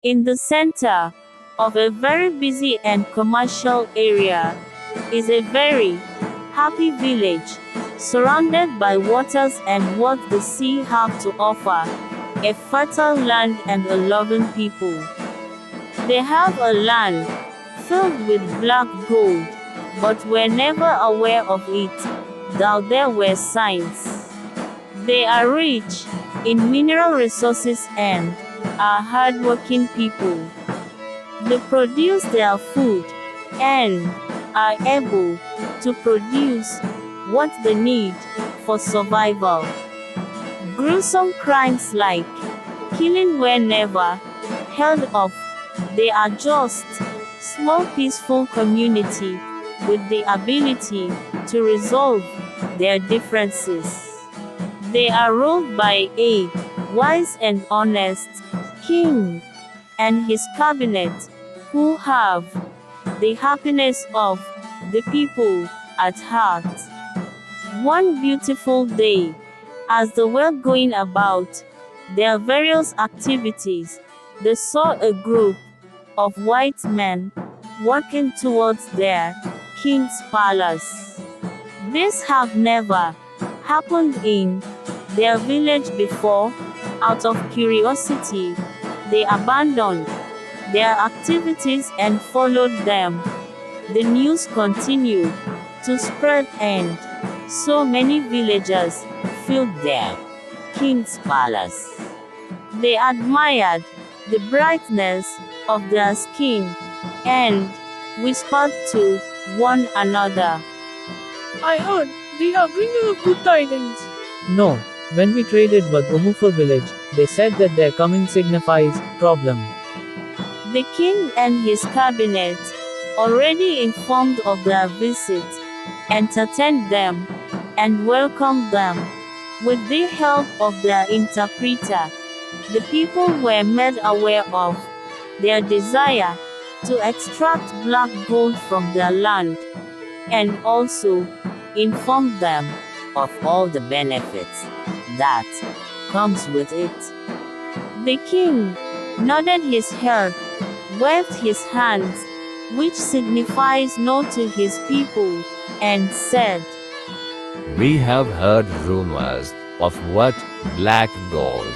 In the center of a very busy and commercial area is a very happy village, surrounded by waters and what the sea have to offer, a fertile land and a loving people. They have a land filled with black gold, but were never aware of it, though there were signs. They are rich in mineral resources and are hardworking people. They produce their food and are able to produce what they need for survival. Gruesome crimes like killing were never heard of. They are just small peaceful community with the ability to resolve their differences. They are ruled by a wise and honest king and his cabinet, who have the happiness of the people at heart. One beautiful day, as they were going about their various activities, they saw a group of white men walking towards their king's palace. This have never happened in their village before. Out of curiosity, they abandoned their activities and followed them. The news continued to spread and so many villagers filled their king's palace. They admired the brightness of their skin and whispered to one another, I heard they are bringing us good tidings. No, when we traded with Umufu village, they said that their coming signifies problem. The king and his cabinet, already informed of their visit, entertained them and welcomed them. With the help of their interpreter, the people were made aware of their desire to extract black gold from their land, and also informed them of all the benefits that comes with it. The king nodded his head, waved his hands, which signifies no to his people, and said, We have heard rumors of what black gold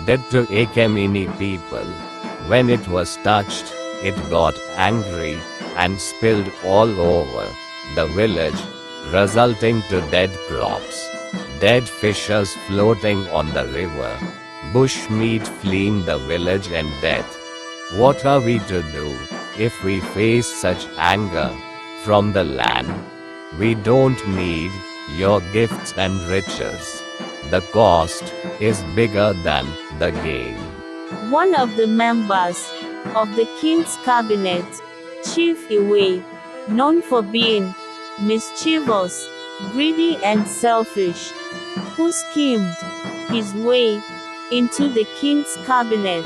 did to Akemini people. When it was touched, it got angry and spilled all over the village, resulting to dead crops, dead fishes floating on the river, bushmeat fleeing the village and death. What are we to do if we face such anger from the land? We don't need your gifts and riches. The cost is bigger than the gain. One of the members of the king's cabinet, Chief Iwe, known for being mischievous, greedy and selfish, who schemed his way into the king's cabinet,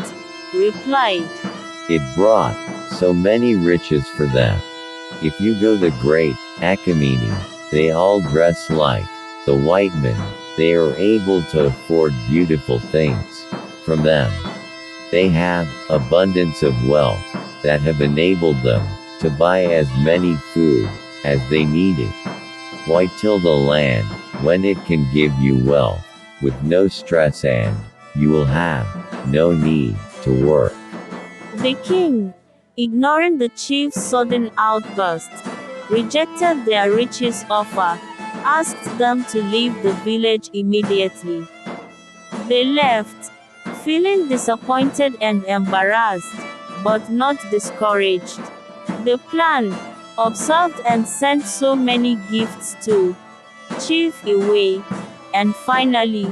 replied, It brought so many riches for them. If you go the great Akamini, they all dress like the white men. They are able to afford beautiful things from them. They have abundance of wealth that have enabled them to buy as many food as they needed. Why till the land when it can give you wealth with no stress, and you will have no need to work? The king, ignoring the chief's sudden outburst, rejected their riches offer, asked them to leave the village immediately. They left, feeling disappointed and embarrassed, but not discouraged. They planned, observed and sent so many gifts to Chief Iwe, and finally,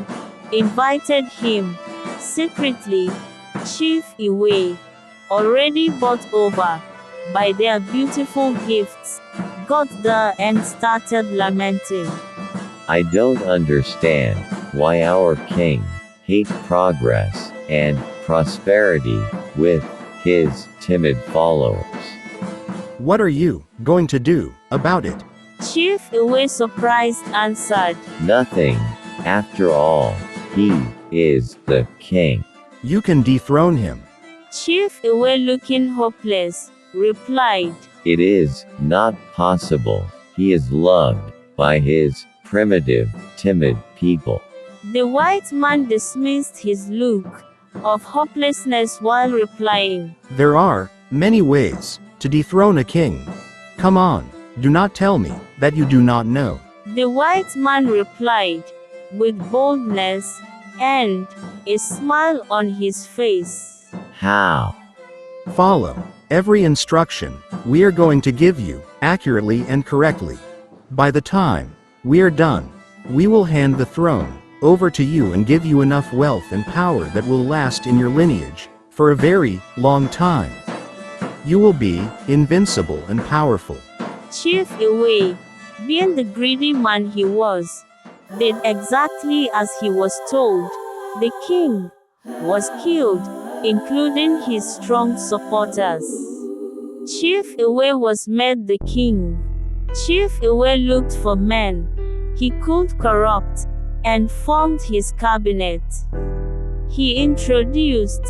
invited him, secretly. Chief Iwe, already bought over by their beautiful gifts, got there and started lamenting. I don't understand why our king hates progress and prosperity with his timid followers. What are you going to do about it? Chief Iwe surprised answered, Nothing. After all, he is the king. You can dethrone him. Chief Iwe, looking hopeless, replied, It is not possible. He is loved by his primitive, timid people. The white man dismissed his look of hopelessness while replying, There are many ways to dethrone a king. Come on, do not tell me that you do not know. The white man replied, with boldness and a smile on his face. How? Follow every instruction we are going to give you accurately and correctly. By the time we are done, we will hand the throne over to you and give you enough wealth and power that will last in your lineage for a very long time. You will be invincible and powerful. Chief Iwe, being the greedy man he was, did exactly as he was told. The king was killed, including his strong supporters. Chief Iwe was made the king. Chief Iwe looked for men he could corrupt and formed his cabinet. He introduced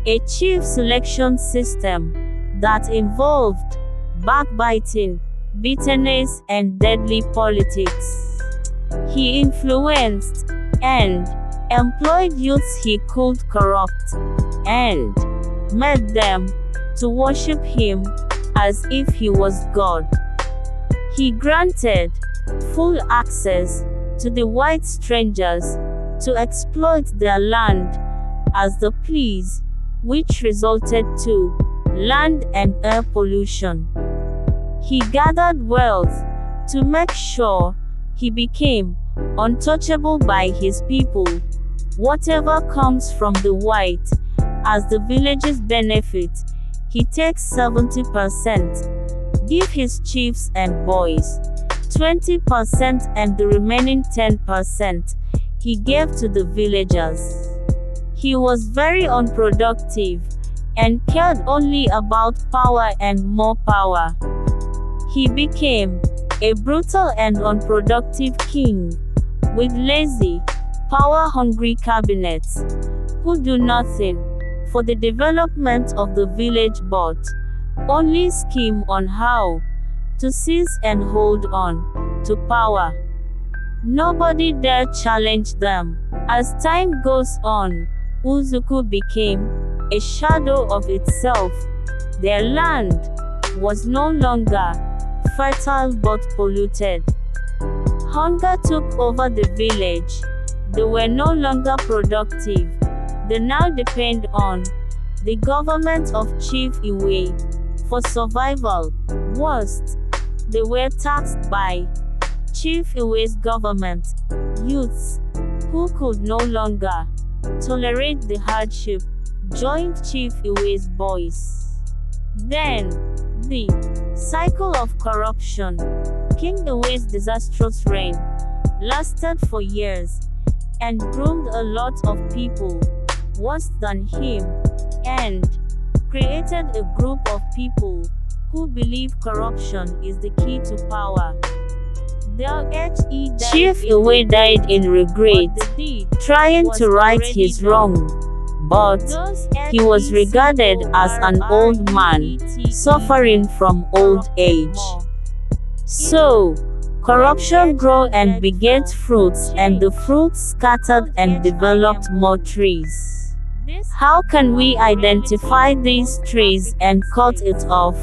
a chief selection system that involved backbiting, bitterness, and deadly politics. He influenced and employed youths he could corrupt and made them to worship him as if he was God. He granted full access to the white strangers to exploit their land as they please, which resulted to land and air pollution. He gathered wealth to make sure he became untouchable by his people. Whatever comes from the white as the village's benefit, he takes 70%, give his chiefs and boys 20%, and the remaining 10% he gave to the villagers. He was very unproductive and cared only about power and more power. He became a brutal and unproductive king with lazy, power-hungry cabinets who do nothing for the development of the village but only scheme on how to seize and hold on to power. Nobody dare challenge them. As time goes on, Uzuku became a shadow of itself. Their land was no longer fertile but polluted. Hunger took over the village. They were no longer productive. They now depend on the government of Chief Iwe for survival. Worst, they were taxed by Chief Iwe's government. Youths who could no longer tolerate the hardship joined Chief Iwe's boys. Then, the cycle of corruption, King Iwe's disastrous reign, lasted for years and groomed a lot of people worse than him, and created a group of people who believe corruption is the key to power. Chief Iwe died in regret, trying to right his wrong, but he was regarded as an old man, suffering from old age. So, corruption grew and begat fruits, and the fruits scattered and developed more trees. How can we identify these trees and cut it off?